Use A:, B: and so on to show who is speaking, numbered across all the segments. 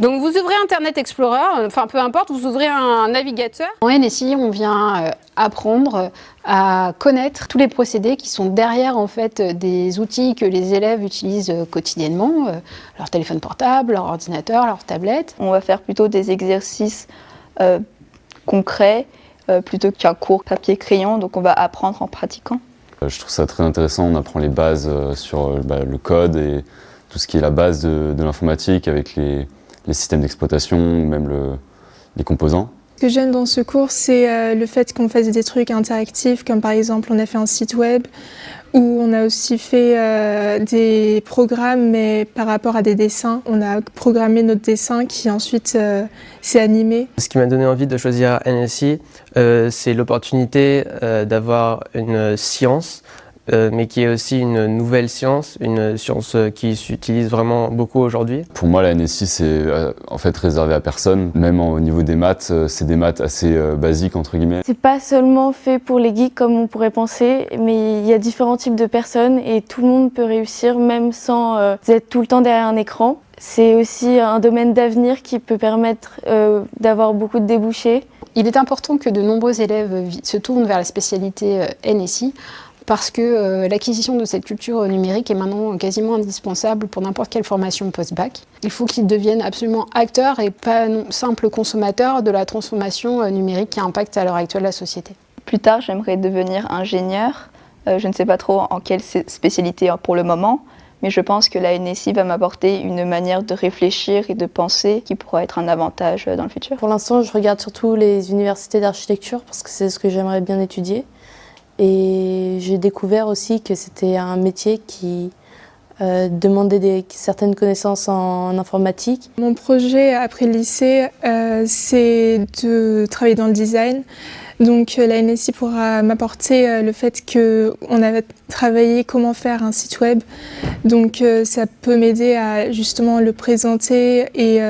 A: Donc vous ouvrez Internet Explorer, enfin peu importe, vous ouvrez un navigateur. En NSI, on vient apprendre à connaître tous les procédés qui sont derrière en fait des outils que les élèves utilisent quotidiennement, leur téléphone portable, leur ordinateur, leur tablette.
B: On va faire plutôt des exercices concrets plutôt qu'un cours papier-crayon, donc on va apprendre en pratiquant.
C: Je trouve ça très intéressant, on apprend les bases sur le code et tout ce qui est la base de l'informatique avec les systèmes d'exploitation, même les composants.
D: Ce que j'aime dans ce cours, c'est le fait qu'on fasse des trucs interactifs, comme par exemple on a fait un site web, où on a aussi fait des programmes, mais par rapport à des dessins. On a programmé notre dessin qui ensuite s'est animé.
E: Ce qui m'a donné envie de choisir NSI, c'est l'opportunité d'avoir une science, mais qui est aussi une nouvelle science, une science qui s'utilise vraiment beaucoup aujourd'hui.
C: Pour moi, la NSI, c'est en fait réservé à personne. Même au niveau des maths, c'est des maths assez basiques, entre guillemets.
F: C'est pas seulement fait pour les geeks comme on pourrait penser, mais il y a différents types de personnes et tout le monde peut réussir, même sans être tout le temps derrière un écran. C'est aussi un domaine d'avenir qui peut permettre d'avoir beaucoup de débouchés.
A: Il est important que de nombreux élèves se tournent vers la spécialité NSI, parce que l'acquisition de cette culture numérique est maintenant quasiment indispensable pour n'importe quelle formation post-bac. Il faut qu'ils deviennent absolument acteurs et pas simples consommateurs de la transformation numérique qui impacte à l'heure actuelle la société.
B: Plus tard, j'aimerais devenir ingénieur. Je ne sais pas trop en quelle spécialité pour le moment, mais je pense que la NSI va m'apporter une manière de réfléchir et de penser qui pourra être un avantage dans le futur.
F: Pour l'instant, je regarde surtout les universités d'architecture parce que c'est ce que j'aimerais bien étudier. Et j'ai découvert aussi que c'était un métier qui demandait certaines connaissances en informatique.
D: Mon projet après le lycée, c'est de travailler dans le design. Donc la NSI pourra m'apporter le fait qu'on a travaillé comment faire un site web. Donc ça peut m'aider à justement le présenter et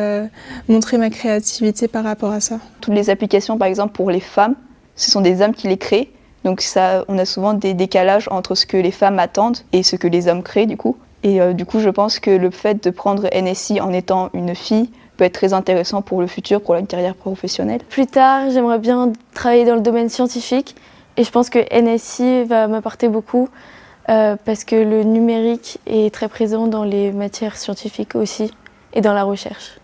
D: montrer ma créativité par rapport à ça.
B: Toutes les applications, par exemple, pour les femmes, ce sont des hommes qui les créent. Donc ça, on a souvent des décalages entre ce que les femmes attendent et ce que les hommes créent du coup. Et du coup, je pense que le fait de prendre NSI en étant une fille peut être très intéressant pour le futur, pour la carrière professionnelle.
F: Plus tard, j'aimerais bien travailler dans le domaine scientifique et je pense que NSI va m'apporter beaucoup parce que le numérique est très présent dans les matières scientifiques aussi et dans la recherche.